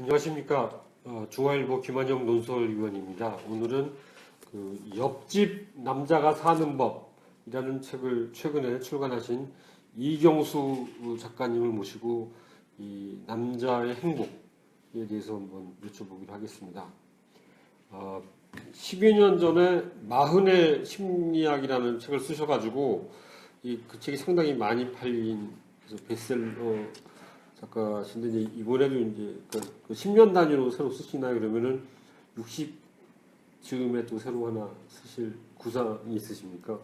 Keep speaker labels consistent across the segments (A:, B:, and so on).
A: 안녕하십니까. 중앙일보 김한영 논설위원입니다. 오늘은 그 옆집 남자가 사는 법이라는 책을 최근에 출간하신 이경수 작가님을 모시고 이 남자의 행복에 대해서 한번 여쭤보기로 하겠습니다. 10여 년 전에 마흔의 심리학이라는 책을 쓰셔가지고 그 책이 상당히 많이 팔린 그래서 베스트셀러 작가신데 이번에도 이제 그 10년 단위로 새로 쓰시나요? 그러면은 60즈음에 또 새로 하나 쓰실 구상이 있으십니까?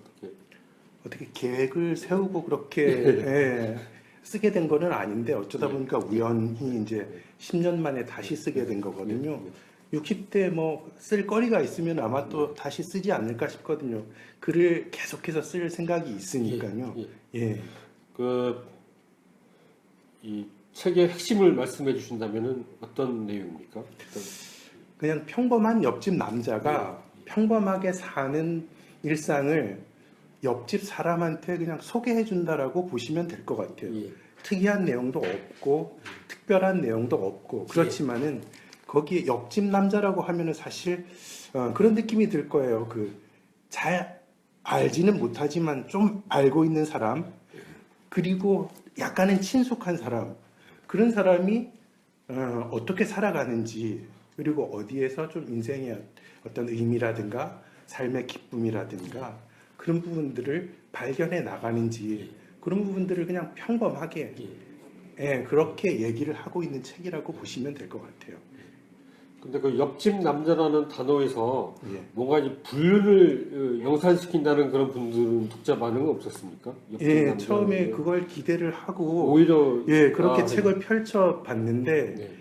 B: 어떻게 계획을 세우고 그렇게 쓰게 된 거는 아닌데 어쩌다 보니까 우연히 이제 10년 만에 다시 쓰게 된 거거든요. 60대 뭐 쓸 거리가 있으면 아마 또 다시 쓰지 않을까 싶거든요. 글을 계속해서 쓸 생각이 있으니까요.
A: 이 책의 핵심을 말씀해 주신다면은 어떤 내용입니까?
B: 그냥 평범한 옆집 남자가 평범하게 사는 일상을 옆집 사람한테 그냥 소개해 준다라고 보시면 될 것 같아요. 특이한 내용도 없고 특별한 내용도 없고 그렇지만은 거기에 옆집 남자라고 하면은 사실 그런 느낌이 들 거예요. 잘 알지는 못하지만 좀 알고 있는 사람, 그리고 약간은 친숙한 사람, 그런 사람이 어떻게 살아가는지, 그리고 어디에서 좀 인생의 어떤 의미라든가 삶의 기쁨이라든가 그런 부분들을 발견해 나가는지, 그런 부분들을 그냥 평범하게 그렇게 얘기를 하고 있는 책이라고 보시면 될 것 같아요.
A: 근데 그 옆집 남자라는 단어에서 뭔가 이제 분류를 영산시킨다는 그런 분들은 독자 반응은 없었습니까?
B: 처음에 그걸 기대를 하고
A: 오히려
B: 그렇게 책을 펼쳐 봤는데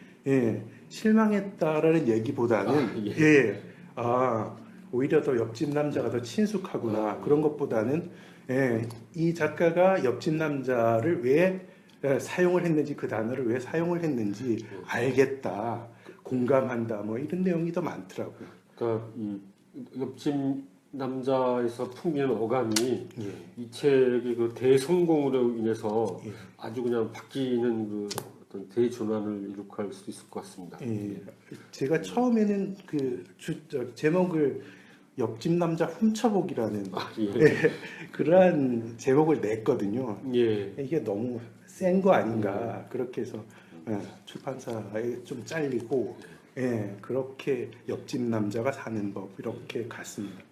B: 실망했다라는 얘기보다는 오히려 더 옆집 남자가 더 친숙하구나, 그런 것보다는 이 작가가 옆집 남자를 왜 사용을 했는지, 그 단어를 왜 사용을 했는지 알겠다, 공감한다, 뭐 이런 내용이 더 많더라고요.
A: 그러니까 이 옆집 남자에서 풍기는 어감이 이 책의 그 대성공으로 인해서 아주 그냥 바뀌는 그 어떤 대전환을 이룩할 수 있을 것 같습니다.
B: 제가 처음에는 제목을 옆집 남자 훔쳐보기라는 그러한 제목을 냈거든요. 이게 너무 센 거 아닌가, 그렇게 해서 출판사에 좀 잘리고 그렇게 옆집 남자가 사는 법 이렇게 갔습니다.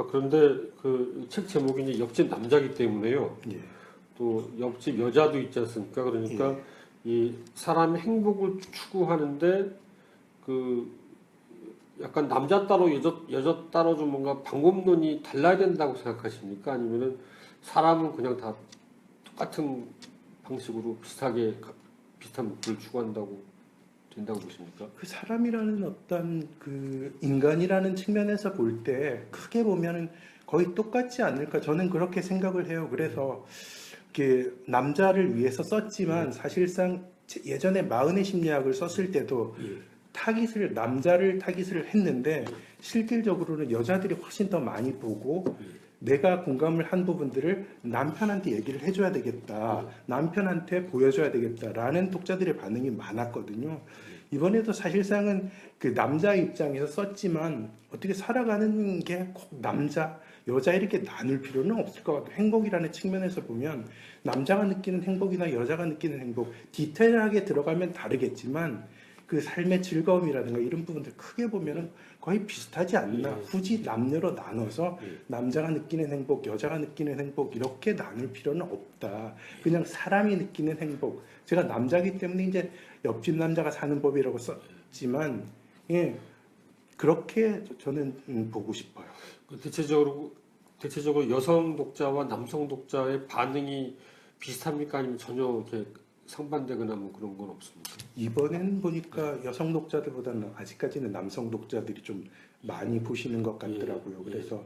A: 그런데 그 책 제목이 이제 옆집 남자기 때문에요. 또 옆집 여자도 있지 않습니까? 그러니까 이 사람의 행복을 추구하는데 그 약간 남자 따로 여자 따로 좀 뭔가 방법론이 달라야 된다고 생각하십니까? 아니면은 사람은 그냥 다 똑같은 방식으로 비슷한 목표를 추구한다고 된다고 보십니까?
B: 그 사람이라는 어떤 그 인간이라는 측면에서 볼 때 크게 보면은 거의 똑같지 않을까, 저는 그렇게 생각을 해요. 그래서 이렇게 남자를 위해서 썼지만 사실상 예전에 마흔의 심리학을 썼을 때도 남자를 타깃을 했는데 실질적으로는 여자들이 훨씬 더 많이 보고 내가 공감을 한 부분들을 남편한테 얘기를 해줘야 되겠다, 남편한테 보여줘야 되겠다라는 독자들의 반응이 많았거든요. 이번에도 사실상은 그 남자 입장에서 썼지만 어떻게 살아가는 게 꼭 남자, 여자 이렇게 나눌 필요는 없을 것 같아요. 행복이라는 측면에서 보면 남자가 느끼는 행복이나 여자가 느끼는 행복, 디테일하게 들어가면 다르겠지만 그 삶의 즐거움이라든가 이런 부분들 크게 보면은 거의 비슷하지 않나. 굳이 남녀로 나눠서 남자가 느끼는 행복, 여자가 느끼는 행복 이렇게 나눌 필요는 없다. 그냥 사람이 느끼는 행복. 제가 남자기 때문에 이제 옆집 남자가 사는 법이라고 썼지만 그렇게 저는 보고 싶어요.
A: 대체적으로 여성 독자와 남성 독자의 반응이 비슷합니까? 아니면 전혀 이렇게 상반되거나 뭐 그런 건 없습니까?
B: 이번엔 보니까 여성 독자들보다는 아직까지는 남성 독자들이 좀 많이 보시는 것 같더라고요. 그래서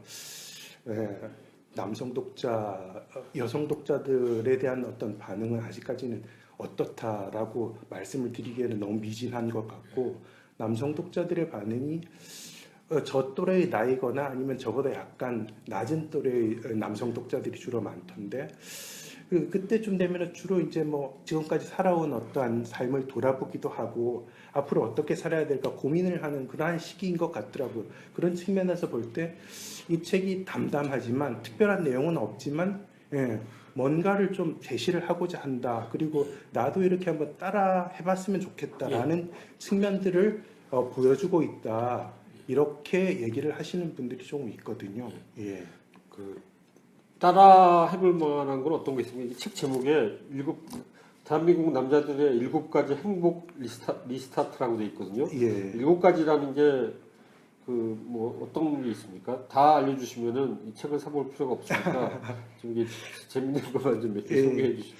B: 여성 독자들에 대한 어떤 반응은 아직까지는 어떻다라고 말씀을 드리기에는 너무 미진한 것 같고, 남성 독자들의 반응이 저 또래의 나이거나 아니면 저보다 약간 낮은 또래의 남성 독자들이 주로 많던데 그때쯤 되면 주로 이제 뭐 지금까지 살아온 어떠한 삶을 돌아보기도 하고 앞으로 어떻게 살아야 될까 고민을 하는 그러한 시기인 것 같더라고요. 그런 측면에서 볼 때 이 책이 담담하지만 특별한 내용은 없지만 예, 뭔가를 좀 제시를 하고자 한다. 그리고 나도 이렇게 한번 따라 해봤으면 좋겠다라는 측면들을 보여주고 있다. 이렇게 얘기를 하시는 분들이 조금 있거든요. 예.
A: 그 따라 해볼 만한 건 어떤 게 있습니까? 이 책 제목에 대한민국 남자들의 7가지 행복 리스타트라고 돼 있거든요.
B: 예.
A: 7가지라는 게 그 뭐 어떤 게 있습니까? 다 알려주시면은 이 책을 사볼 필요가 없으니까 좀 이게 재밌는 것만 좀 몇 개
B: 예.
A: 소개해 주시죠.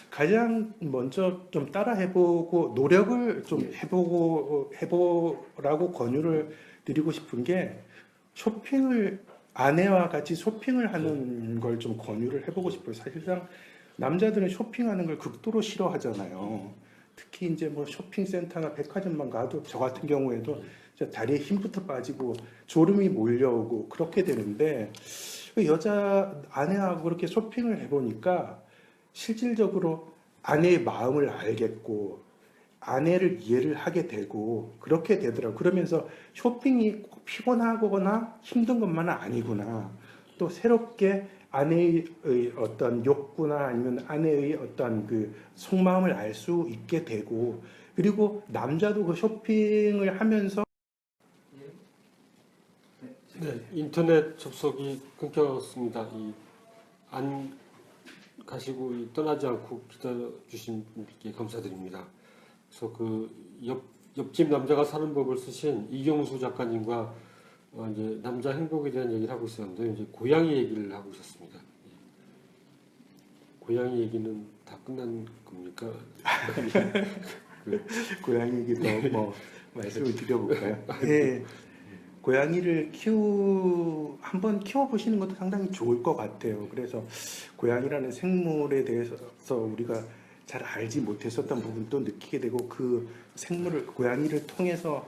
B: 가장 먼저 좀 따라 해보고 노력을 좀 해보라고 권유를 드리고 싶은 게 쇼핑을 아내와 같이 쇼핑을 하는 걸 좀 권유를 해보고 싶어요. 사실상 남자들은 쇼핑하는 걸 극도로 싫어하잖아요. 특히 이제 뭐 쇼핑센터나 백화점만 가도 저 같은 경우에도 진짜 다리에 힘부터 빠지고 졸음이 몰려오고 그렇게 되는데 그 여자 아내하고 그렇게 쇼핑을 해보니까 실질적으로 아내의 마음을 알겠고 아내를 이해를 하게 되고 그렇게 되더라고요. 그러면서 쇼핑이 꼭 피곤하거나 힘든 것만은 아니구나. 또 새롭게 아내의 어떤 욕구나 아니면 아내의 어떤 그 속마음을 알 수 있게 되고 그리고 남자도 그 쇼핑을 하면서
A: 네, 인터넷 접속이 끊겼습니다. 안 가시고 떠나지 않고 기다려 주신 분께 감사드립니다. 그래서 옆집 남자가 사는 법을 쓰신 이경수 작가님과 이제 남자 행복에 대한 얘기를 하고 있었는데 이제 고양이 얘기를 하고 있었습니다. 고양이 얘기는 다 끝난 겁니까?
B: 고양이 얘기도 뭐 말씀을 드려볼까요? 예. 고양이를 한번 키워보시는 것도 상당히 좋을 것 같아요. 그래서 고양이라는 생물에 대해서 우리가 잘 알지 못했었던 부분도 느끼게 되고 그 생물을 고양이를 통해서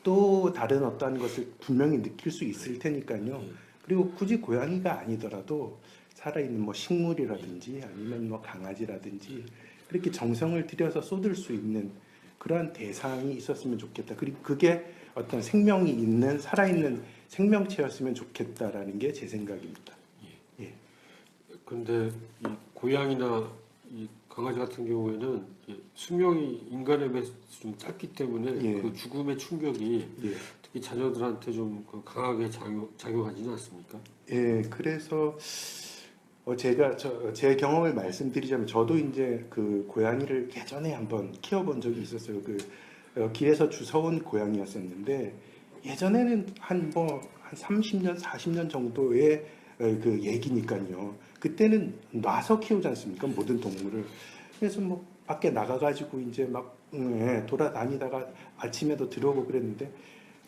B: 또 다른 어떠한 것을 분명히 느낄 수 있을 테니까요. 그리고 굳이 고양이가 아니더라도 살아있는 뭐 식물이라든지 아니면 뭐 강아지라든지 그렇게 정성을 들여서 쏟을 수 있는 그러한 대상이 있었으면 좋겠다. 그리고 그게 어떤 생명이 있는 살아있는 생명체였으면 좋겠다라는 게 제 생각입니다. 예.
A: 그런데 이 고양이나 이 강아지 같은 경우에는 수명이 인간에 비해서 좀 짧기 때문에
B: 예.
A: 그 죽음의 충격이
B: 예.
A: 특히 자녀들한테 좀 강하게 작용하지는 않습니까?
B: 예. 그래서 제가 제 경험을 말씀드리자면 저도 이제 그 고양이를 예전에 한번 키워본 적이 있었어요. 길에서 주워온 고양이였었는데 예전에는 한 30년, 40년 정도의 그 얘기니까요. 그때는 놔서 키우지 않습니까? 모든 동물을. 그래서 뭐 밖에 나가가지고 이제 막 돌아다니다가 아침에도 들어오고 그랬는데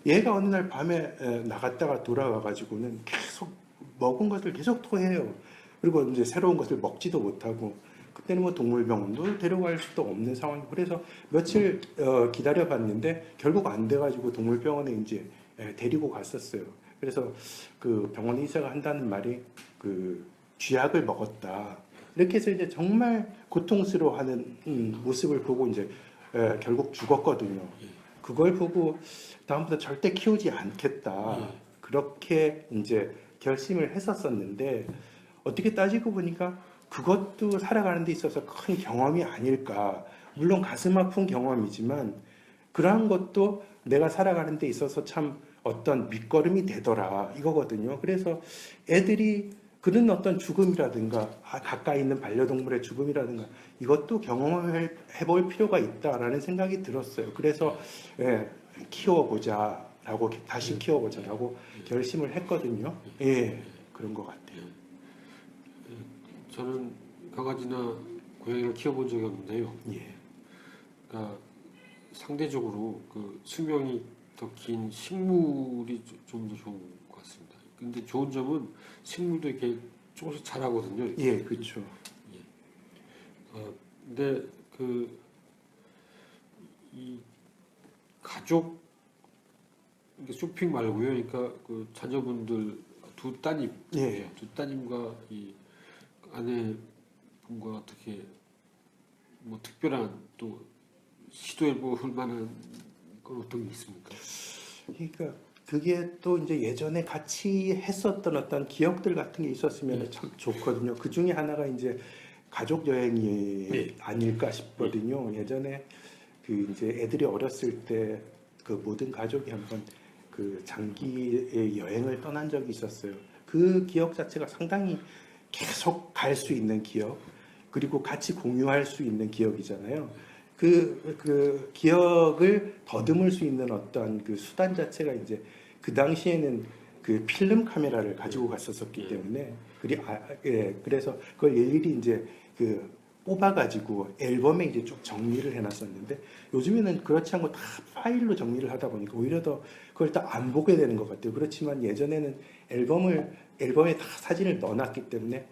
B: 얘가 어느 날 밤에 나갔다가 돌아와가지고는 계속 먹은 것을 계속 토해요. 그리고 이제 새로운 것을 먹지도 못하고 그때는 뭐 동물병원도 데려갈 수도 없는 상황이고 그래서 며칠 기다려 봤는데 결국 안 돼가지고 동물병원에 이제 데리고 갔었어요. 그래서 그 병원 의사가 한다는 말이 그 쥐약을 먹었다. 이렇게 해서 이제 정말 고통스러워하는 모습을 보고 이제 결국 죽었거든요. 그걸 보고 다음부터 절대 키우지 않겠다. 그렇게 이제 결심을 했었었는데 어떻게 따지고 보니까 그것도 살아가는 데 있어서 큰 경험이 아닐까. 물론 가슴 아픈 경험이지만 그러한 것도 내가 살아가는 데 있어서 참 어떤 밑거름이 되더라 이거거든요. 그래서 애들이 그런 어떤 죽음이라든가 가까이 있는 반려동물의 죽음이라든가 이것도 경험을 해볼 필요가 있다라는 생각이 들었어요. 그래서 키워보자라고 다시 키워보자라고 결심을 했거든요. 예, 그런 것 같아요.
A: 저는 강아지나 고양이를 키워본 적이 없는데요.
B: 예.
A: 그러니까 상대적으로 그 수명이 더 긴 식물이 좀 더 좋은 것 같습니다. 근데 좋은 점은 식물도 이렇게 조금씩 자라거든요. 이렇게.
B: 예, 그렇죠.
A: 근데 이 가족 이게 쇼핑 말고요. 그러니까 그 자녀분들 두 따님,
B: 예.
A: 두 따님과 이 아내 뭔가 어떻게 뭐 특별한 또 시도해 볼 만한 건 어떤 게 있습니까?
B: 그러니까 그게 또 이제 예전에 같이 했었던 어떤 기억들 같은 게 있었으면 참 좋거든요. 그 중에 하나가 이제 가족 여행이
A: 네.
B: 아닐까 싶거든요. 예전에 그 이제 애들이 어렸을 때 그 모든 가족이 한번 그 장기의 여행을 떠난 적이 있었어요. 그 기억 자체가 상당히 계속 갈 수 있는 기억, 그리고 같이 공유할 수 있는 기억이잖아요. 그 기억을 더듬을 수 있는 어떤 그 수단 자체가 이제 그 당시에는 그 필름 카메라를 가지고 갔었기 때문에 그래서 그걸 일일이 이제 그 뽑아가지고 앨범에 이제 쭉 정리를 해놨었는데 요즘에는 그렇지 않고 다 파일로 정리를 하다 보니까 오히려 더 그걸 다 안 보게 되는 것 같아요. 그렇지만 예전에는 앨범에 다 사진을 넣어놨기 때문에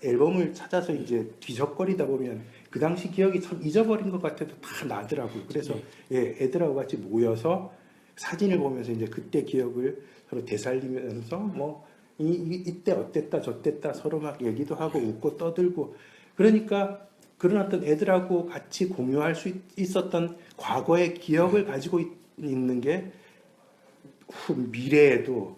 B: 앨범을 찾아서 이제 뒤적거리다 보면 그 당시 기억이 참 잊어버린 것 같아도 다 나더라고요. 그래서 애들하고 같이 모여서 사진을 보면서 이제 그때 기억을 서로 되살리면서 뭐 이때 어땠다 저땠다 서로 막 얘기도 하고 웃고 떠들고 그러니까 그런 어떤 애들하고 같이 공유할 수 있었던 과거의 기억을 가지고 있는 게 미래에도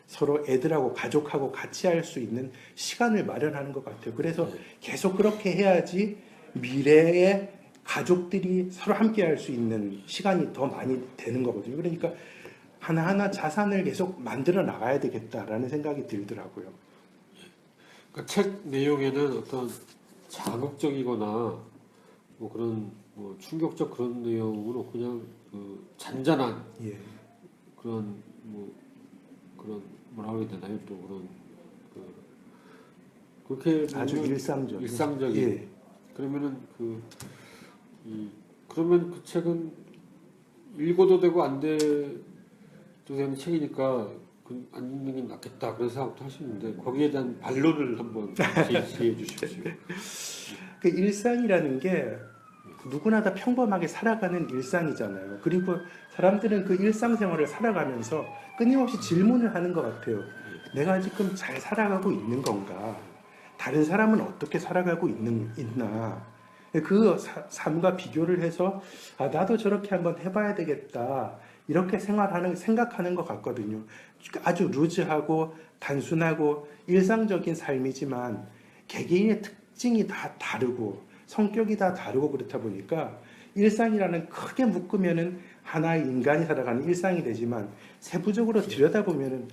B: 서로 애들하고 가족하고 같이 할 수 있는 시간을 마련하는 것 같아요. 그래서 계속 그렇게 해야지 미래에 가족들이 서로 함께 할 수 있는 시간이 더 많이 되는 거거든요. 그러니까 하나하나 자산을 계속 만들어 나가야 되겠다라는 생각이 들더라고요.
A: 그러니까 책 내용에는 어떤 자극적이거나 뭐 그런 뭐 충격적 그런 내용으로 그냥 그 잔잔한
B: 예.
A: 그런 뭐 그런 뭐라고 해야 되나요? 또 그런 그렇게
B: 아주
A: 보면 일상적인
B: 예.
A: 그러면은 그러면 그 책은 읽어도 되고 안 돼도 되는 책이니까 안 읽는 게 낫겠다 그런 생각도 하시는데 거기에 대한 반론을 한번 제시해 주십시오.
B: 그 일상이라는 게 누구나 다 평범하게 살아가는 일상이잖아요. 그리고 사람들은 그 일상생활을 살아가면서 끊임없이 질문을 하는 것 같아요. 내가 지금 잘 살아가고 있는 건가? 다른 사람은 어떻게 살아가고 있나? 그 삶과 비교를 해서 나도 저렇게 한번 해봐야 되겠다. 이렇게 생각하는 것 같거든요. 아주 루즈하고 단순하고 일상적인 삶이지만 개개인의 특징이 다 다르고 성격이 다 다르고 그렇다 보니까 일상이라는 크게 묶으면은 하나의 인간이 살아가는 일상이 되지만 세부적으로 들여다보면은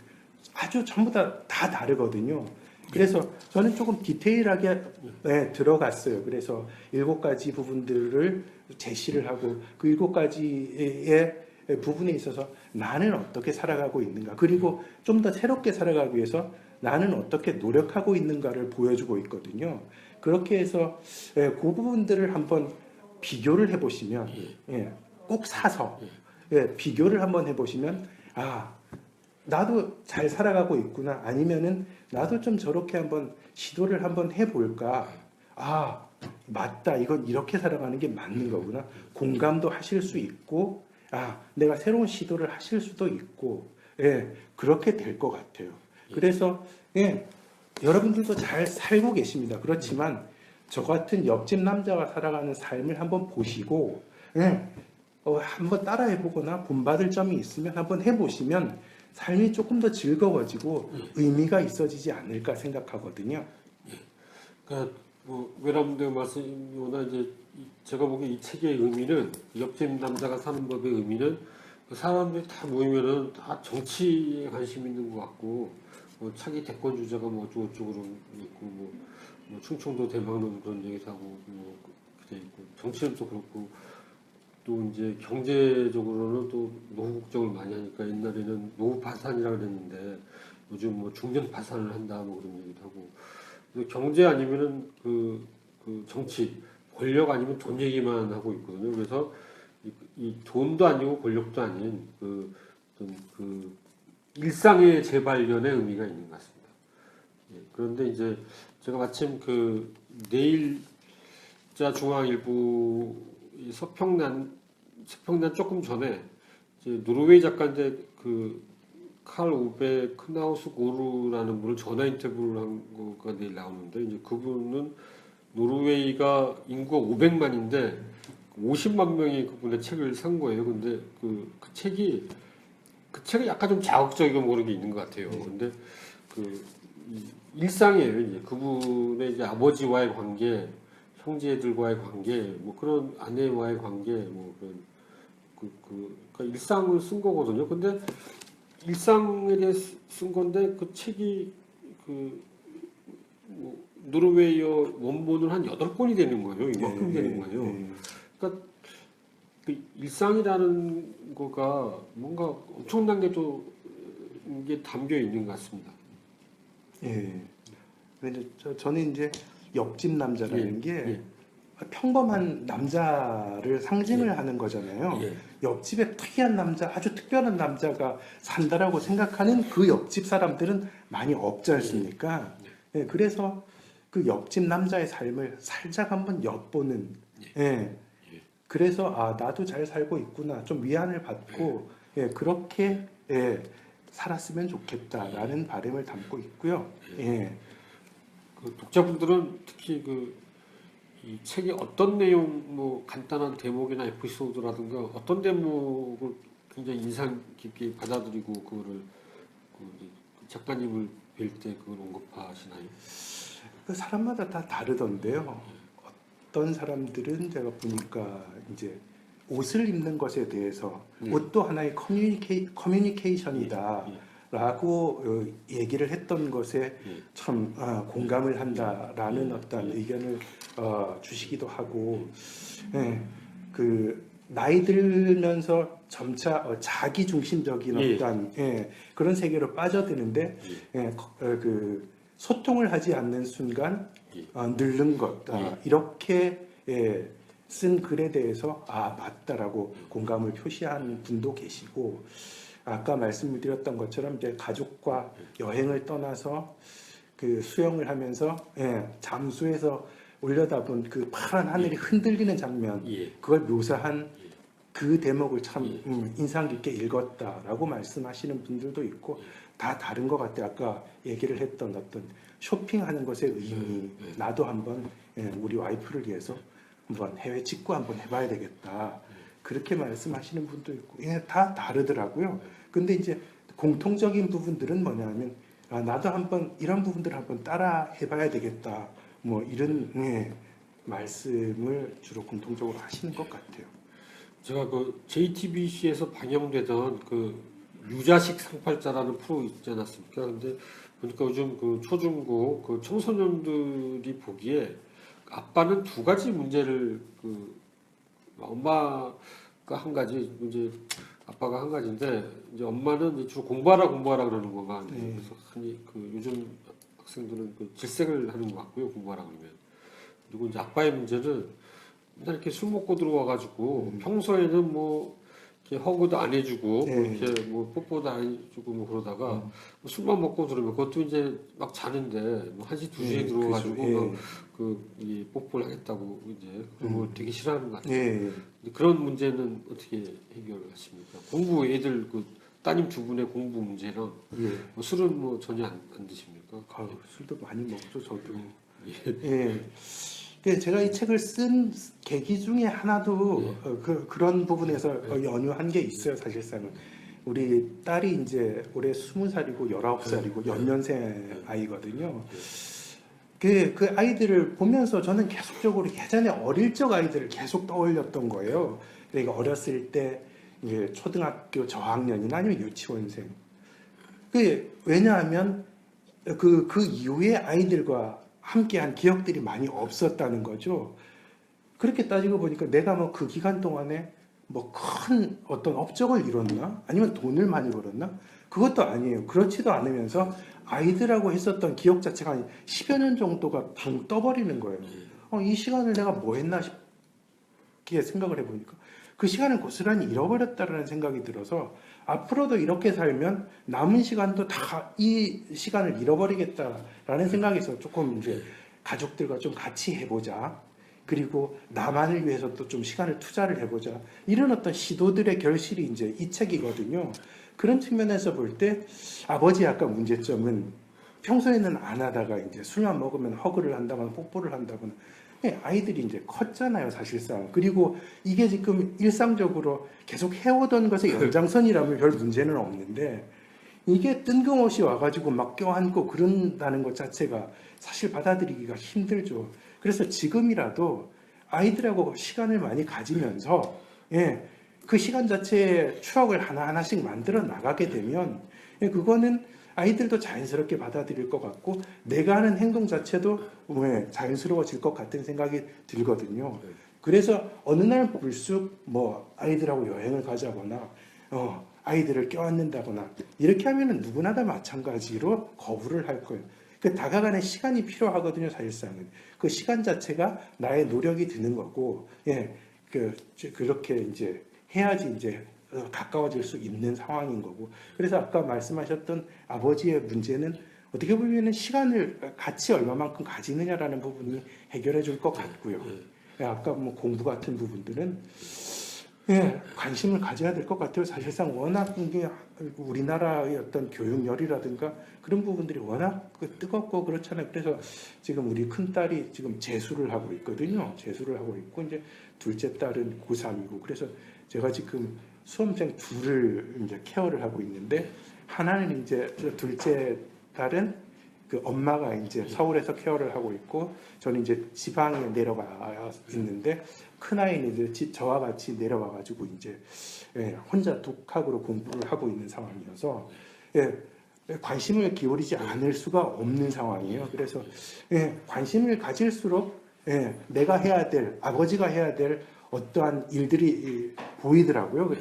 B: 아주 전부 다 다르거든요. 그래서 저는 조금 디테일하게 들어갔어요. 그래서 7가지 부분들을 제시를 하고 그 7가지의 부분에 있어서 나는 어떻게 살아가고 있는가, 그리고 좀 더 새롭게 살아가기 위해서 나는 어떻게 노력하고 있는가를 보여주고 있거든요. 그렇게 해서 그 부분들을 한번 비교를 해보시면 꼭 사서 비교를 한번 해보시면 나도 잘 살아가고 있구나, 아니면은 나도 좀 저렇게 한번 시도를 한번 해볼까, 맞다, 이건 이렇게 살아가는 게 맞는 거구나, 공감도 하실 수 있고 내가 새로운 시도를 하실 수도 있고 그렇게 될 것 같아요. 그래서 여러분들도 잘 살고 계십니다. 그렇지만 저 같은 옆집 남자가 살아가는 삶을 한번 보시고 한번 따라해보거나 본받을 점이 있으면 한번 해보시면 삶이 조금 더 즐거워지고 의미가 있어지지 않을까 생각하거든요.
A: 그러니까 뭐 외람되어 말씀이나 이제 제가 보기에 이 책의 의미는 옆집 남자가 사는 법의 의미는 그 사람들이 다 모이면은 다 정치에 관심 있는 것 같고 뭐 차기 대권 주자가 뭐 어쩌고저쩌고 있고 뭐 충청도 대망론 그런 얘기도 하고 뭐 그래 있고 정치는 또 그렇고 또 이제 경제적으로는 또 노후 걱정을 많이 하니까 옛날에는 노후 파산이라고 그랬는데 요즘 뭐 중년 파산을 한다 뭐 그런 얘기도 하고 경제 아니면은 그 정치 권력 아니면 돈 얘기만 하고 있거든요. 그래서 이 돈도 아니고 권력도 아닌 어떤 일상의 재발견의 의미가 있는 것 같습니다. 그런데 이제 제가 마침 내일자 중앙일보 이 서평란 조금 전에 이제 노르웨이 작가인데 칼 오베 크나우스 고르라는 분을 전화 인터뷰를 한 거가 내일 나오는데 이제 그분은 노르웨이가 인구가 500만인데 50만 명이 그분의 책을 산 거예요. 근데 그 책이 약간 좀 자극적이고 뭐 그런 게 있는 것 같아요. 근데 이 일상이에요. 이제 그분의 이제 아버지와의 관계, 형제들과의 관계, 뭐 그런 아내와의 관계, 뭐 그런 그러니까 일상을 쓴 거거든요. 근데 일상에 대해 쓴 건데 그 책이 뭐 노르웨이어 원본은 한 8권이 되는 거예요. 이만큼 되는 거예요. 그러니까 그 일상이라는 거가 뭔가 엄청난 게 또 이게 담겨 있는 것 같습니다.
B: 예. 근데 저는 이제 옆집 남자라는
A: 예,
B: 게
A: 예.
B: 평범한 남자를 상징을
A: 예.
B: 하는 거잖아요.
A: 예.
B: 옆집에 특이한 남자, 아주 특별한 남자가 산다라고 생각하는 그 옆집 사람들은 많이 없지 않습니까? 예, 그래서 그 옆집 남자의 삶을 살짝 한번 엿보는, 예. 그래서 아, 나도 잘 살고 있구나. 좀 위안을 받고, 예, 그렇게, 예, 살았으면 좋겠다라는 바람을 담고 있고요. 예.
A: 그 독자분들은 특히 이 책의 어떤 내용, 뭐 간단한 대목이나 에피소드라든가 어떤 대목을 굉장히 인상 깊게 받아들이고 그거를 작가님을 뵐 때 그걸 언급하시나요?
B: 그 사람마다 다 다르던데요. 어떤 사람들은 제가 보니까 이제 옷을 입는 것에 대해서 옷도 하나의 커뮤니케이션이다라고 얘기를 했던 것에 참 공감을 한다라는 어떤 의견을 주시기도 하고, 예, 그 나이 들면서 점차 자기 중심적인 어떤 그런 세계로 빠져드는데 그 소통을 하지 않는 순간 늙는 것 이렇게 쓴 글에 대해서 아 맞다라고 공감을 표시한 분도 계시고 아까 말씀을 드렸던 것처럼 이제 가족과 여행을 떠나서 그 수영을 하면서 잠수해서 올려다본 그 파란 하늘이 흔들리는 장면 그걸 묘사한 그 대목을 참 인상 깊게 읽었다라고 말씀하시는 분들도 있고 다 다른 것 같아요. 아까 얘기를 했던 어떤 쇼핑하는 것의 의미 나도 한번 우리 와이프를 위해서 한번 해외 직구 한번 해봐야 되겠다. 그렇게 말씀하시는 분도 있고 다 다르더라고요. 근데 이제 공통적인 부분들은 뭐냐면 나도 한번 이런 부분들을 한번 따라 해봐야 되겠다. 뭐 이런 말씀을 주로 공통적으로 하시는 것 같아요.
A: 제가 그 JTBC에서 방영되던 그 유자식 상팔자라는 프로 있지 않았습니까? 근데 보니까 요즘 그 초중고 그 청소년들이 보기에 아빠는 두 가지 문제를 엄마가 한 가지 문제, 아빠가 한 가지인데 이제 엄마는 이제 주로 공부하라 그러는 거가 그래서 요즘 학생들은 그 질색을 하는 것 같고요, 공부하라 그러면. 그리고 이제 아빠의 문제는 맨날 이렇게 술 먹고 들어와가지고 평소에는 뭐 이렇게 허그도 안 해주고 이렇게 뭐 뽀뽀도 안 해주고 뭐 그러다가 뭐 술만 먹고 들으면 그것도 이제 막 자는데 뭐 1시 2시에 들어와가지고 이 뽀뽀를 하겠다고 이제 그런 걸 되게 싫어하는 것 같아요. 근데 그런 문제는 어떻게 해결하십니까? 공부 애들 따님 두 분의 공부 문제랑 뭐 술은 뭐 전혀 안 드십니까?
B: 술도 많이 먹죠, 저도. 제가 이 책을 쓴 계기 중에 하나도 그런 부분에서 연유한 게 있어요, 사실상은. 우리 딸이 이제 올해 20살이고 19살이고 연년생 아이거든요. 그 아이들을 보면서 저는 계속적으로 예전에 어릴 적 아이들을 계속 떠올렸던 거예요. 그러니까 어렸을 때 이제 초등학교 저학년이나 아니면 유치원생. 왜냐하면 그 이후에 아이들과 함께한 기억들이 많이 없었다는 거죠. 그렇게 따지고 보니까 내가 뭐 그 기간 동안에 뭐 큰 어떤 업적을 이뤘나? 아니면 돈을 많이 벌었나? 그것도 아니에요. 그렇지도 않으면서 아이들하고 했었던 기억 자체가 한 10여 년 정도가 붕 떠버리는 거예요. 이 시간을 내가 뭐 했나 싶게 생각을 해보니까 그 시간을 고스란히 잃어버렸다라는 생각이 들어서 앞으로도 이렇게 살면 남은 시간도 다 이 시간을 잃어버리겠다라는 생각에서 조금 이제 가족들과 좀 같이 해보자. 그리고 나만을 위해서 또 좀 시간을 투자를 해보자. 이런 어떤 시도들의 결실이 이제 이 책이거든요. 그런 측면에서 볼 때 아버지의 아까 문제점은 평소에는 안 하다가 이제 술만 먹으면 허그를 한다거나 뽀뽀를 한다거나 아이들이 이제 컸잖아요, 사실상. 그리고 이게 지금 일상적으로 계속 해오던 것의 연장선이라면 별 문제는 없는데 이게 뜬금없이 와가지고 막 껴안고 그런다는 것 자체가 사실 받아들이기가 힘들죠. 그래서 지금이라도 아이들하고 시간을 많이 가지면서 그 시간 자체에 추억을 하나하나씩 만들어 나가게 되면 그거는 아이들도 자연스럽게 받아들일 것 같고 내가 하는 행동 자체도 자연스러워질 것 같은 생각이 들거든요. 그래서 어느 날 불쑥 뭐 아이들하고 여행을 가자거나 아이들을 껴안는다거나 이렇게 하면은 누구나 다 마찬가지로 거부를 할 거예요. 그 다가가는 시간이 필요하거든요, 사실상은. 그 시간 자체가 나의 노력이 드는 거고, 그렇게 이제 해야지 이제 가까워질 수 있는 상황인 거고. 그래서 아까 말씀하셨던 아버지의 문제는 어떻게 보면은 시간을 같이 얼마만큼 가지느냐라는 부분이 해결해 줄 것 같고요. 아까 뭐 공부 같은 부분들은 관심을 가져야 될 것 같아요. 사실상 워낙 이게 우리나라의 어떤 교육열이라든가 그런 부분들이 워낙 뜨겁고 그렇잖아요. 그래서 지금 우리 큰 딸이 지금 재수를 하고 있거든요. 재수를 하고 있고 이제 둘째 딸은 고3이고 그래서 제가 지금 수험생 둘을 이제 케어를 하고 있는데 하나는 이제 둘째 딸은 그 엄마가 이제 서울에서 케어를 하고 있고 저는 이제 지방에 내려가 있는데 큰 아이는 이제 저와 같이 내려와 가지고 이제 혼자 독학으로 공부를 하고 있는 상황이어서 관심을 기울이지 않을 수가 없는 상황이에요. 그래서 관심을 가질수록 내가 해야 될 아버지가 해야 될 어떠한 일들이 보이더라고요.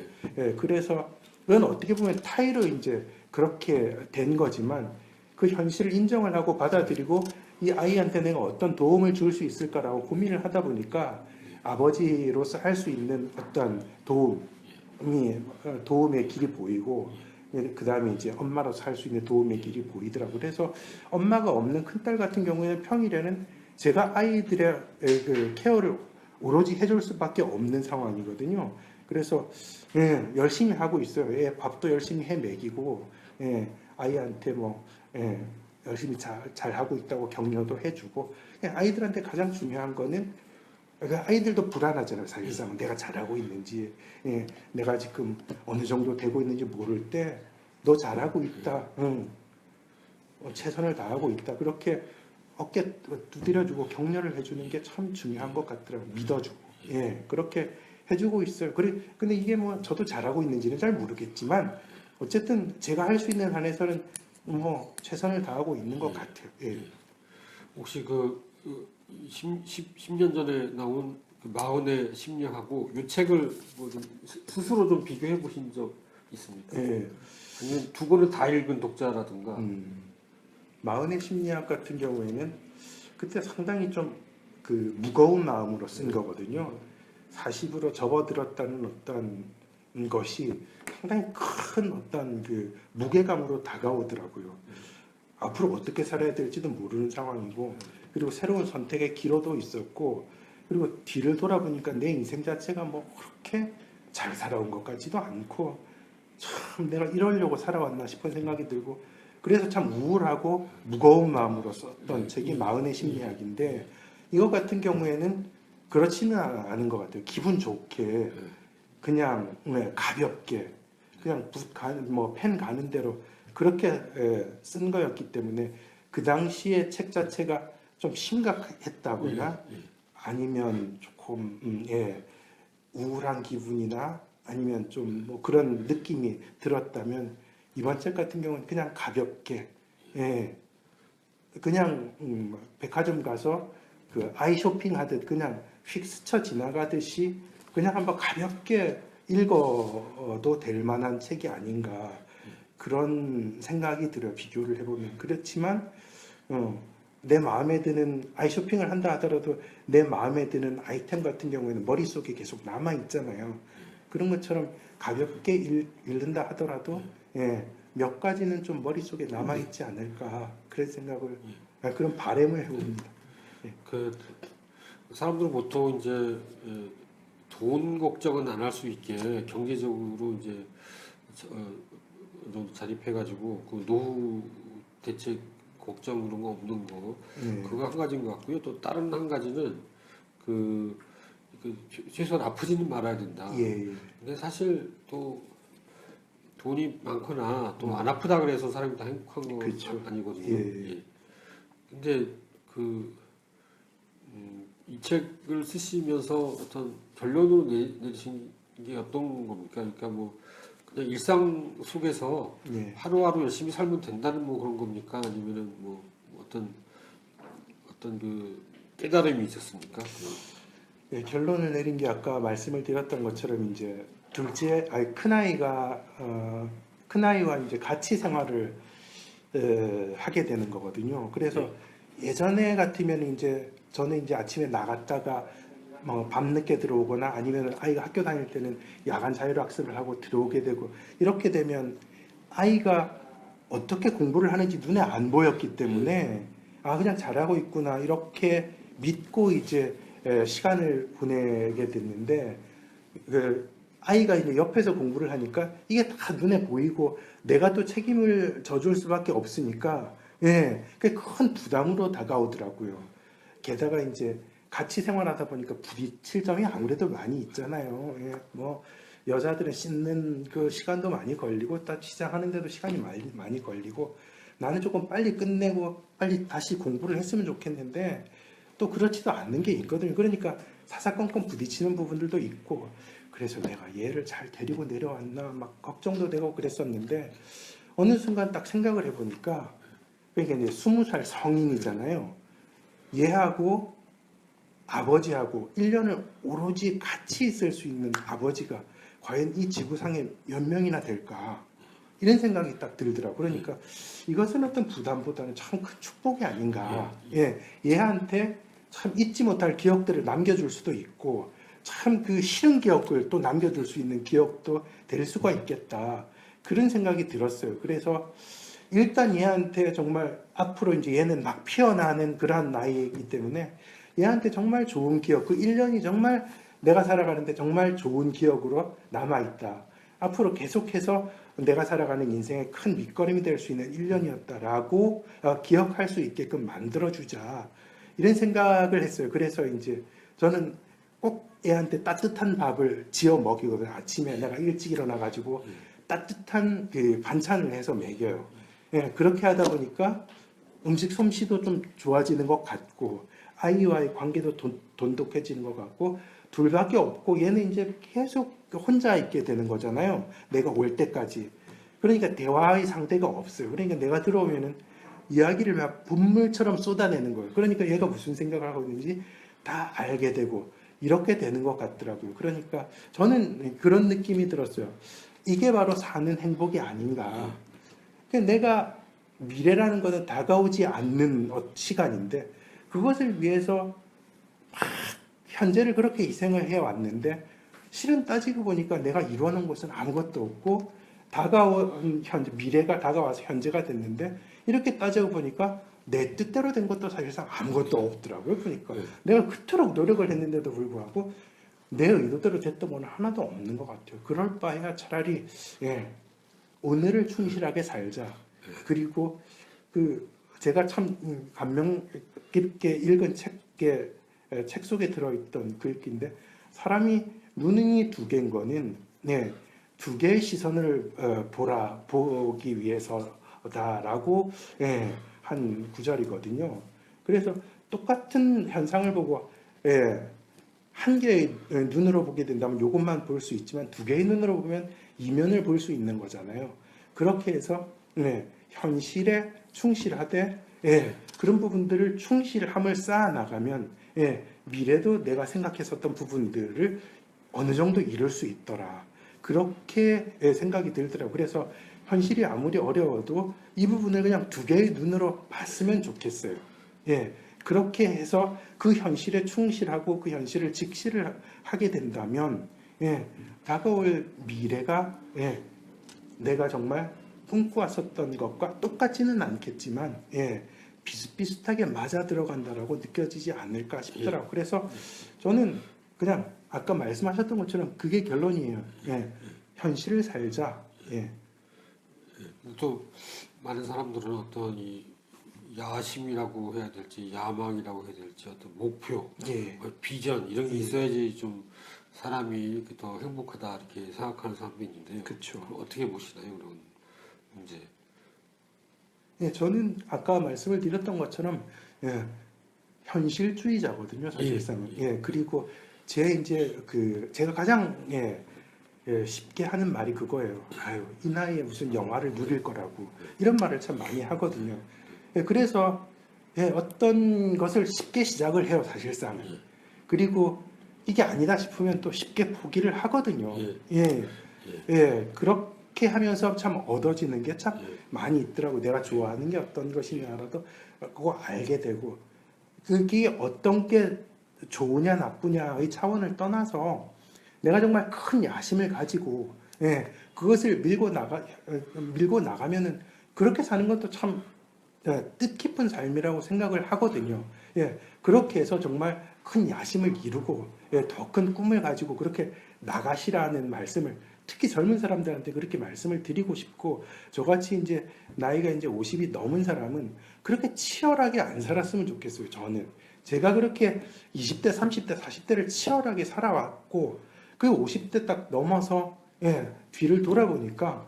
B: 그래서 그건 어떻게 보면 타의로 이제 그렇게 된 거지만 그 현실을 인정을 하고 받아들이고 이 아이한테 내가 어떤 도움을 줄 수 있을까라고 고민을 하다 보니까 아버지로서 할 수 있는 어떤 도움의 길이 보이고 그 다음에 이제 엄마로서 할 수 있는 도움의 길이 보이더라고요. 그래서 엄마가 없는 큰딸 같은 경우에는 평일에는 제가 아이들의 그 케어를 오로지 해줄 수밖에 없는 상황이거든요. 그래서 열심히 하고 있어요. 밥도 열심히 해 먹이고 아이한테 뭐 열심히 잘 하고 있다고 격려도 해주고 아이들한테 가장 중요한 거는 아이들도 불안하잖아요. 사실상 내가 잘하고 있는지 내가 지금 어느 정도 되고 있는지 모를 때 너 잘하고 있다. 최선을 다하고 있다. 그렇게 어깨 두드려주고 격려를 해주는 게 참 중요한 것 같더라고요. 믿어주고 그렇게 해주고 있어요. 근데 이게 뭐 저도 잘하고 있는지는 잘 모르겠지만 어쨌든 제가 할 수 있는 한에서는 뭐 최선을 다하고 있는 것 같아요.
A: 혹시 10년 전에 나온 그 마흔의 심리학하고 이 책을 뭐좀 스스로 좀 비교해 보신 적 있습니까? 아니면 두 권을 다 읽은 독자라든가.
B: 마흔의 심리학 같은 경우에는 그때 상당히 좀 그 무거운 마음으로 쓴 거거든요. 40으로 접어들었다는 어떤 것이 상당히 큰 어떤 그 무게감으로 다가오더라고요. 앞으로 어떻게 살아야 될지도 모르는 상황이고 그리고 새로운 선택의 기로도 있었고 그리고 뒤를 돌아보니까 내 인생 자체가 뭐 그렇게 잘 살아온 것 같지도 않고 참 내가 이러려고 살아왔나 싶은 생각이 들고 그래서 참 우울하고 무거운 마음으로 썼던 책이 마흔의 심리학인데 이거 같은 경우에는 그렇지는 않은 것 같아요. 기분 좋게 그냥 가볍게 그냥 펜 가는 대로 그렇게 쓴 거였기 때문에 그 당시에 책 자체가 좀 심각했다거나 아니면 조금 우울한 기분이나 아니면 좀 뭐 그런 느낌이 들었다면 이번 책 같은 경우는 그냥 가볍게 그냥 백화점 가서 그 아이 쇼핑하듯 그냥 휙 스쳐 지나가듯이 그냥 한번 가볍게 읽어도 될 만한 책이 아닌가 그런 생각이 들어요. 비교를 해보면 그렇지만 내 마음에 드는 아이 쇼핑을 한다 하더라도 내 마음에 드는 아이템 같은 경우에는 머릿속에 계속 남아 있잖아요. 그런 것처럼 가볍게 읽는다 하더라도 몇 가지는 좀 머릿속에 남아 있지 않을까 그런 생각을 그런 바람을 해봅니다.
A: 그 사람들은 보통 이제 돈 걱정은 안 할 수 있게 경제적으로 이제 자립해가지고 그 노후 대책 걱정 그런 거 없는 거 그거 한 가지인 것 같고요. 또 다른 한 가지는 최소한 아프지는 말아야 된다.
B: 예.
A: 근데 사실 또 돈이 많거나 또 안 아프다 그래서 사람이 다 행복한 건
B: 그렇죠.
A: 아니거든요.
B: 예.
A: 예. 근데 이 책을 쓰시면서 어떤 결론으로 내리신 게 어떤 겁니까? 그러니까 뭐 그냥 일상 속에서
B: 예.
A: 하루하루 열심히 살면 된다는 뭐 그런 겁니까? 아니면은 뭐 어떤 그 깨달음이 있었습니까?
B: 예, 결론을 내린 게 아까 말씀을 드렸던 것처럼 이제 큰 아이와 이제 같이 생활을 하게 되는 거거든요. 그래서 예전에 같으면 이제 저는 이제 아침에 나갔다가 뭐 밤늦게 들어오거나 아니면 아이가 학교 다닐 때는 야간 자율학습을 하고 들어오게 되고 이렇게 되면 아이가 어떻게 공부를 하는지 눈에 안 보였기 때문에 아 그냥 잘하고 있구나 이렇게 믿고 이제 시간을 보내게 됐는데 그 아이가 이제 옆에서 공부를 하니까 이게 다 눈에 보이고 내가 또 책임을 져줄 수밖에 없으니까 큰 부담으로 다가오더라고요. 게다가 이제 같이 생활하다 보니까 부딪힐 점이 아무래도 많이 있잖아요. 뭐 여자들은 씻는 그 시간도 많이 걸리고 딱 시작하는데도 시간이 많이 걸리고 나는 조금 빨리 끝내고 빨리 다시 공부를 했으면 좋겠는데 또 그렇지도 않는 게 있거든요. 그러니까 사사건건 부딪히는 부분들도 있고 그래서 내가 얘를 잘 데리고 내려왔나 막 걱정도 되고 그랬었는데 어느 순간 딱 생각을 해보니까 그러니까 이제 20살 성인이잖아요. 얘하고 아버지하고 1년을 오로지 같이 있을 수 있는 아버지가 과연 이 지구상에 몇 명이나 될까 이런 생각이 딱 들더라고요. 그러니까 이것은 어떤 부담보다는 참 큰 축복이 아닌가. 얘한테 참 잊지 못할 기억들을 남겨줄 수도 있고 참 그 싫은 기억을 또 남겨줄 수 있는 기억도 될 수가 있겠다. 그런 생각이 들었어요. 그래서 일단 얘한테 정말 앞으로 이제 얘는 막 피어나는 그러한 나이이기 때문에 얘한테 정말 좋은 기억, 그 1년이 정말 내가 살아가는데 정말 좋은 기억으로 남아있다. 앞으로 계속해서 내가 살아가는 인생의 큰 밑거름이 될 수 있는 1년이었다라고 기억할 수 있게끔 만들어주자. 이런 생각을 했어요. 그래서 이제 저는 꼭 애한테 따뜻한 밥을 지어 먹이거든요. 아침에 내가 일찍 일어나가지고 따뜻한 그 반찬을 해서 먹여요. 그렇게 하다 보니까 음식 솜씨도 좀 좋아지는 것 같고 아이와의 관계도 돈독해지는 것 같고 둘밖에 없고 얘는 이제 계속 혼자 있게 되는 거잖아요. 내가 올 때까지. 그러니까 대화의 상대가 없어요. 그러니까 내가 들어오면은 이야기를 막 분물처럼 쏟아내는 거예요. 그러니까 얘가 무슨 생각을 하고 있는지 다 알게 되고 이렇게 되는 것 같더라고요. 그러니까 저는 그런 느낌이 들었어요. 이게 바로 사는 행복이 아닌가. 그러니까 내가 미래라는 것은 다가오지 않는 시간인데 그것을 위해서 막 현재를 그렇게 희생을 해왔는데 실은 따지고 보니까 내가 이루어놓은 것은 아무것도 없고 다가온 미래가 다가와서 현재가 됐는데 이렇게 따지고 보니까 내 뜻대로 된 것도 사실상 아무것도 없더라고요. 그러니까 내가 그토록 노력을 했는데도 불구하고 내 의도대로 됐던 건 하나도 없는 것 같아요. 그럴 바에야 차라리 오늘을 충실하게 살자. 그리고 제가 참 감명 깊게 읽은 책 속에 들어있던 글귀인데 사람이 눈이 두 개인 거는 두 개의 시선을 보기 위해서다라고 한 구절이거든요. 그래서 똑같은 현상을 보고 한 개의 눈으로 보게 된다면 이것만 볼 수 있지만 두 개의 눈으로 보면 이면을 볼 수 있는 거잖아요. 그렇게 해서 현실에 충실하되 그런 부분들을 충실함을 쌓아 나가면 미래도 내가 생각했었던 부분들을 어느 정도 이룰 수 있더라. 그렇게 생각이 들더라고요. 그래서 현실이 아무리 어려워도 이 부분을 그냥 두 개의 눈으로 봤으면 좋겠어요. 그렇게 해서 그 현실에 충실하고 그 현실을 직시를 하게 된다면 다가올 미래가 내가 정말 꿈꿔왔었던 것과 똑같지는 않겠지만 비슷비슷하게 맞아 들어간다라고 느껴지지 않을까 싶더라고요. 그래서 저는 그냥 아까 말씀하셨던 것처럼 그게 결론이에요. 현실을 살자.
A: 또 많은 사람들은 어떤 이 야심이라고 해야 될지 야망이라고 해야 될지 어떤 목표,
B: 예.
A: 비전 이런 게 있어야지 좀 사람이 이렇게 더 행복하다 이렇게 생각하는 사람도 있는데요.
B: 그렇죠.
A: 어떻게 보시나요 그런 문제?
B: 예, 저는 아까 말씀을 드렸던 것처럼 현실주의자거든요, 사실상. 그리고 제가 가장 쉽게 하는 말이 그거예요. 아유, 이 나이에 무슨 영화를 누릴 거라고 이런 말을 참 많이 하거든요. 그래서 어떤 것을 쉽게 시작을 해요, 사실상. 그리고 이게 아니다 싶으면 또 쉽게 포기를 하거든요. 그렇게 하면서 참 얻어지는 게 참 많이 있더라고. 내가 좋아하는 게 어떤 것이냐라도 그거 알게 되고, 그게 어떤 게 좋으냐 나쁘냐의 차원을 떠나서 내가 정말 큰 야심을 가지고 그것을 밀고 나가면은 그렇게 사는 것도 참 뜻깊은 삶이라고 생각을 하거든요. 그렇게 해서 정말 큰 야심을 이루고 더 큰 꿈을 가지고 그렇게 나가시라는 말씀을 특히 젊은 사람들한테 그렇게 말씀을 드리고 싶고, 저같이 이제 나이가 이제 50이 넘은 사람은 그렇게 치열하게 안 살았으면 좋겠어요. 저는 제가 그렇게 20대, 30대, 40대를 치열하게 살아왔고 그 50대 딱 넘어서 뒤를 돌아보니까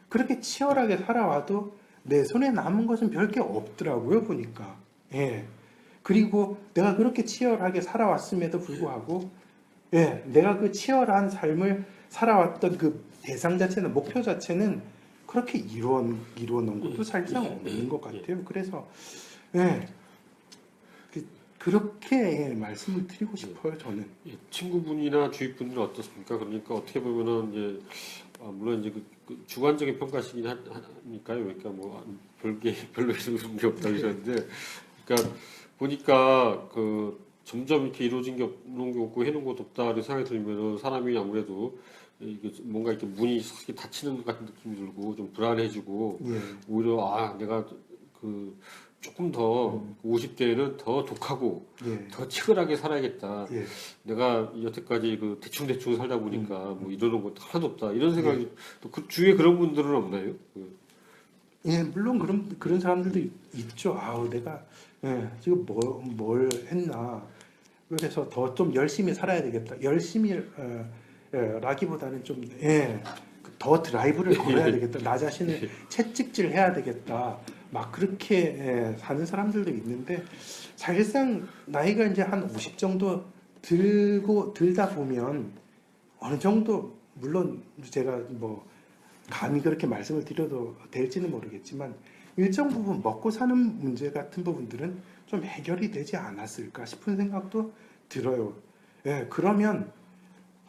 B: 그렇게 치열하게 살아와도 내 손에 남은 것은 별 게 없더라고요, 보니까. 그리고 내가 그렇게 치열하게 살아왔음에도 불구하고 내가 그 치열한 삶을 살아왔던 그 대상 자체는, 목표 자체는 그렇게 이루어 놓은 것도 사실상 없는 것 같아요. 그래서 그렇게 말씀을 드리고 싶어요, 저는.
A: 친구분이나 주위 분들은 어떻습니까? 그러니까 어떻게 보면은 이제 물론 이제 그 주관적인 평가시긴 하니까요. 그러니까 뭐 별로 이런 게 없다 그러셨는데, 그러니까 보니까 그 점점 이렇게 이루어진 게 없는 게 없고 해놓은 것도 없다 이런 생각이 들면은 사람이 아무래도 이게 뭔가 이렇게 문이 닫히는 것 같은 느낌이 들고 좀 불안해지고 오히려 내가 그 조금 더 50대에는 더 독하고 더 치열하게 살아야겠다. 내가 여태까지 그 대충 살다 보니까 뭐 이러는 것도 하나도 없다. 이런 생각이 또 그 주위에 그런 분들은 없나요?
B: 물론 그런 사람들도 있죠. 아우, 내가 지금 뭘 했나. 그래서 더 좀 열심히 살아야 되겠다. 열심히 라기보다는 좀 더 드라이브를 걸어야 되겠다. 나 자신을 채찍질 해야 되겠다. 막 그렇게 사는 사람들도 있는데, 사실상 나이가 이제 한 50 정도 들다 보면 어느 정도, 물론 제가 뭐 감히 그렇게 말씀을 드려도 될지는 모르겠지만 일정 부분 먹고 사는 문제 같은 부분들은 좀 해결이 되지 않았을까 싶은 생각도 들어요. 그러면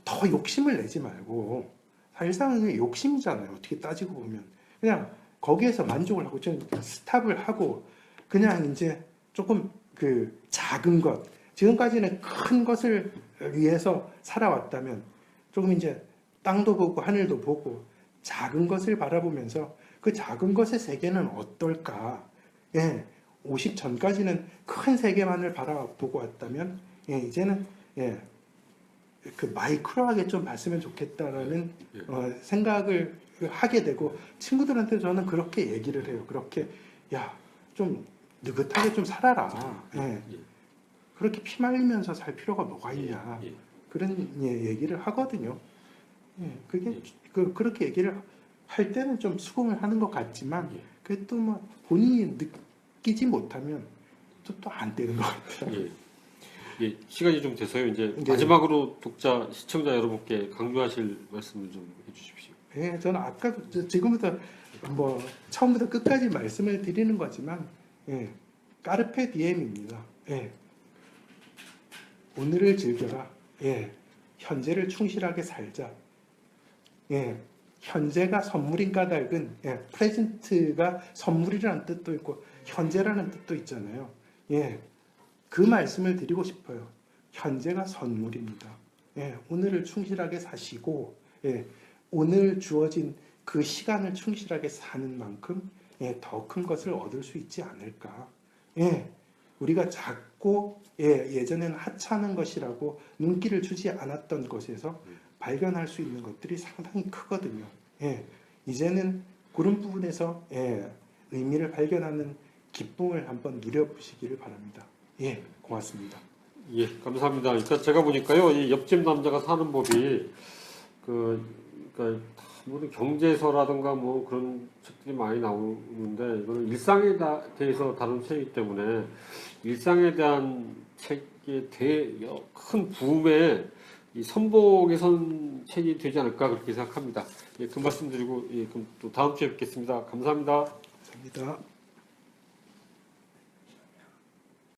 B: 더 욕심을 내지 말고, 사실상 이게 욕심이잖아요. 어떻게 따지고 보면 그냥 거기에서 만족을 하고 좀 스탑을 하고 그냥 이제 조금 그 작은 것, 지금까지는 큰 것을 위해서 살아왔다면 조금 이제 땅도 보고 하늘도 보고 작은 것을 바라보면서 그 작은 것의 세계는 어떨까. 50 전까지는 큰 세계만을 바라보고 왔다면 이제는 그 마이크로하게 좀 봤으면 좋겠다라는 생각을 하게 되고, 친구들한테 저는 그렇게 얘기를 해요. 그렇게 좀 느긋하게 좀 살아라. 그렇게 피 말리면서 살 필요가 뭐가 있냐. 그런 얘기를 하거든요. 그게 그렇게 얘기를 할 때는 좀 수긍을 하는 것 같지만 그게 또 뭐 본인이 느끼지 못하면 또 안 되는 것 같아요.
A: 시간이 좀 돼서요. 이제 마지막으로 독자, 시청자 여러분께 강조하실 말씀을 좀 해주십시오.
B: 저는 아까도 지금부터 뭐 처음부터 끝까지 말씀을 드리는 거지만 까르페 디엠입니다. 오늘을 즐겨라. 현재를 충실하게 살자. 현재가 선물인 까닭은 프레젠트가 선물이라는 뜻도 있고 현재라는 뜻도 있잖아요. 그 말씀을 드리고 싶어요. 현재가 선물입니다. 오늘을 충실하게 사시고 오늘 주어진 그 시간을 충실하게 사는 만큼 더 큰 것을 얻을 수 있지 않을까. 우리가 작고 예전에는 하찮은 것이라고 눈길을 주지 않았던 것에서 발견할 수 있는 것들이 상당히 크거든요. 이제는 그런 부분에서 의미를 발견하는 기쁨을 한번 누려보시기를 바랍니다. 예, 고맙습니다.
A: 예, 감사합니다. 그러니까 제가 보니까요, 이 옆집 남자가 사는 법이 그러니까 모든 경제서라든가 뭐 그런 책들이 많이 나오는데 이거는 일상에 대해서 다룬 책이기 때문에 일상에 대한 책에 큰 부음의 이 선봉에 선 책이 되지 않을까 그렇게 생각합니다. 예, 그 말씀 드리고 예, 그럼 또 다음 주에 뵙겠습니다. 감사합니다.
B: 감사합니다.